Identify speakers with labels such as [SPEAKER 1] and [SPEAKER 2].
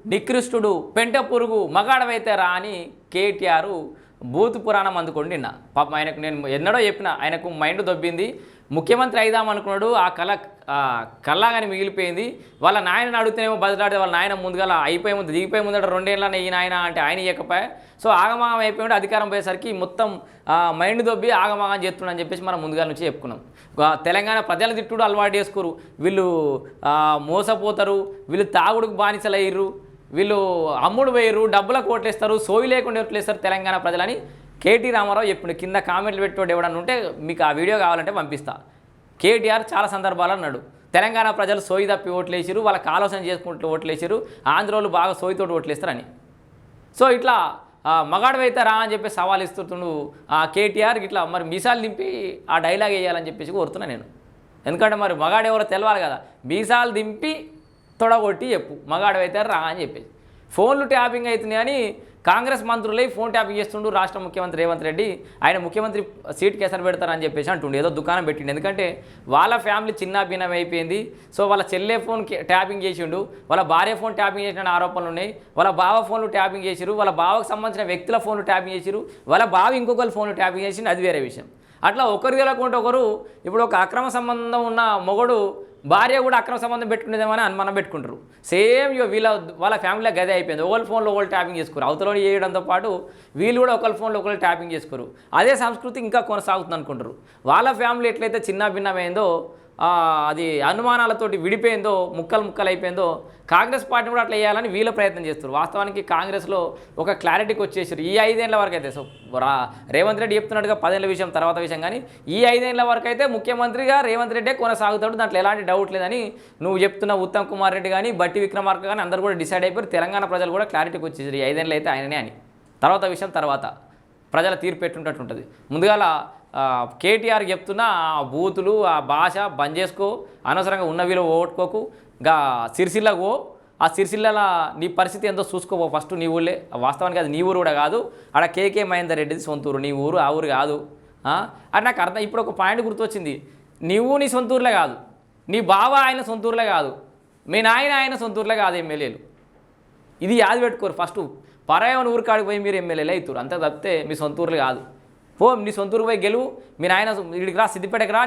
[SPEAKER 1] నికృష్టుడు పెంట పురుగు మగాడవైతే రా అని కేటీఆర్ బూతు పురాణం అందుకొండిన్న పాపం ఆయనకు నేను ఎన్నడో చెప్పిన ఆయనకు మైండ్ దొబ్బింది ముఖ్యమంత్రి అయిదాం అనుకున్నాడు ఆ కళ్ళగాని మిగిలిపోయింది వాళ్ళ నాయనని అడుగుతేనేమో బదిలాడితే వాళ్ళ నాయన ముందుగా అయిపోయే ముందు దిగిపోయే ముందట 2 ఏళ్ళనే ఈ నాయన అంటే ఆయన ఇవ్వకపోయా సో ఆగమాగం అయిపోయాడు అధికారం పోయేసరికి మొత్తం మైండ్ దొబ్బి ఆగమాగం చేస్తున్నాడని చెప్పేసి మనం ముందుగా నుంచి చెప్పుకున్నాం తెలంగాణ ప్రజలను తిట్టుడు అలవాటు చేసుకోరు వీళ్ళు మోసపోతారు వీళ్ళు తాగుడుకు బానిసలయ్యారు వీళ్ళు అమ్ముడు వేయరు డబ్బులకు ఓట్లేస్తారు సోయి లేకుండా ఓట్లేస్తారు తెలంగాణ ప్రజలని కేటీ రామారావు చెప్పిండు కింద కామెంట్లు పెట్టోడు ఎవడన్నా ఉంటే మీకు ఆ వీడియో కావాలంటే పంపిస్తా కేటీఆర్ చాలా సందర్భాలు అన్నాడు తెలంగాణ ప్రజలు సోయి తప్పి ఓట్లేసారు వాళ్ళకి ఆలోచన చేసుకుంటూ ఓట్లేసారు ఆంధ్రోళ్ళు బాగా సోయితోటి ఓట్లేస్తారని సో ఇట్లా మగాడవైతే రా అని చెప్పి సవాల్ ఇస్తుండు కేటీఆర్ ఇట్లా మరి మీసాలు దింపి ఆ డైలాగ్ వేయాలని చెప్పేసి కోరుతున్నా నేను ఎందుకంటే మరి మగాడెవరో తెలవాలి కదా మీసాలు దింపి తొడగొట్టి చెప్పు మగాడవైతే రా అని చెప్పేసి ఫోన్లు ట్యాపింగ్ అవుతున్నాయి అని కాంగ్రెస్ మంత్రులై ఫోన్ ట్యాపింగ్ చేస్తుండు రాష్ట్ర ముఖ్యమంత్రి రేవంత్ రెడ్డి ఆయన ముఖ్యమంత్రి సీట్కి ఎసరు పెడతారని చెప్పేసి అంటుండు ఏదో దుకాణం పెట్టిండు ఎందుకంటే వాళ్ళ ఫ్యామిలీ చిన్న భిన్నం అయిపోయింది సో వాళ్ళ చెల్లె ఫోన్ ట్యాపింగ్ చేసిండు వాళ్ళ భార్య ఫోన్ ట్యాపింగ్ చేసిన ఆరోపణలు ఉన్నాయి వాళ్ళ బావ ఫోన్లు ట్యాపింగ్ చేసిరు వాళ్ళ బావకు సంబంధించిన వ్యక్తుల ఫోన్లు ట్యాపింగ్ చేసిరు వాళ్ళ బావ ఇంకొకరి ఫోన్లు ట్యాపింగ్ చేసిండు అది వేరే విషయం అట్లా ఒకరు తెలకుంటే ఒకరు ఇప్పుడు ఒక అక్రమ సంబంధం ఉన్న మొగడు భార్య కూడా అక్రమ సంబంధం పెట్టుకునేదేమని అనుమానం పెట్టుకుంటారు సేమ్ వాళ్ళ ఫ్యామిలీలో గదే అయిపోయింది ఒకరి ఫోన్లో ఒకరు ట్యాపింగ్ చేసుకోరు అవతల చేయడంతో పాటు వీళ్ళు కూడా ఒకరి ఫోన్లో ఒకరు ట్యాపింగ్ చేసుకోరు అదే సంస్కృతి ఇంకా కొనసాగుతుంది అనుకుంటారు వాళ్ళ ఫ్యామిలీ ఎట్లయితే చిన్న భిన్నమైందో అది అనుమానాలతోటి విడిపోయిందో ముక్కలు అయిపోయిందో కాంగ్రెస్ పార్టీ కూడా అట్లా వేయాలని వీళ్ళ ప్రయత్నం చేస్తారు వాస్తవానికి కాంగ్రెస్లో ఒక క్లారిటీకి వచ్చేసారు ఈ 5 ఏళ్ల వరకు అయితే సో రేవంత్ రెడ్డి చెప్తున్నట్టుగా 10 ఏళ్ల విషయం తర్వాత విషయం కానీ ఈ 5 ఏళ్ల వరకు అయితే ముఖ్యమంత్రిగా రేవంత్ రెడ్డే కొనసాగుతాడు దాంట్లో ఎలాంటి డౌట్ లేదని నువ్వు చెప్తున్న ఉత్తమ్ కుమార్ రెడ్డి కానీ బట్టి విక్రమార్క కానీ అందరూ కూడా డిసైడ్ అయిపోయి తెలంగాణ ప్రజలు కూడా క్లారిటీకి వచ్చేసారు ఈ 5 ఏళ్ళు అయితే ఆయననే అని తర్వాత విషయం తర్వాత ప్రజల తీర్పు పెట్టుంటుంది ముందుగాల కేటీఆర్ చెప్తున్న ఆ బూతులు ఆ భాష బంద్ చేసుకో అనవసరంగా ఉన్న వీలు ఓట్టుకోకు గా సిరిసిల్లకు ఆ సిరిసిల్ల నీ పరిస్థితి ఎంతో చూసుకోపో ఫస్ట్ నీ ఊళ్ళే వాస్తవానికి అది నీ ఊరు కూడా కాదు ఆడ కేకే మహేందర్ రెడ్డిది సొంత ఊరు నీ ఊరు ఆ ఊరు కాదు అది నాకు అర్థం ఇప్పుడు ఒక పాయింట్ గుర్తొచ్చింది నువ్వు నీ సొంత ఊర్లే కాదు నీ బావ ఆయన సొంత ఊర్లే కాదు మీ నాయన ఆయన సొంత ఊర్లే కాదు ఎమ్మెల్యేలు ఇది యాది పెట్టుకోరు ఫస్ట్ పరాయణ ఊరు కాడికి పోయి మీరు ఎమ్మెల్యేలు అవుతారు అంతే తప్పితే మీ సొంత ఊర్లు కాదు నీ సొంత ఊరు పోయి గెలువు మీ నాయన ఇక్కడికి రా సిద్దిపేటకి రా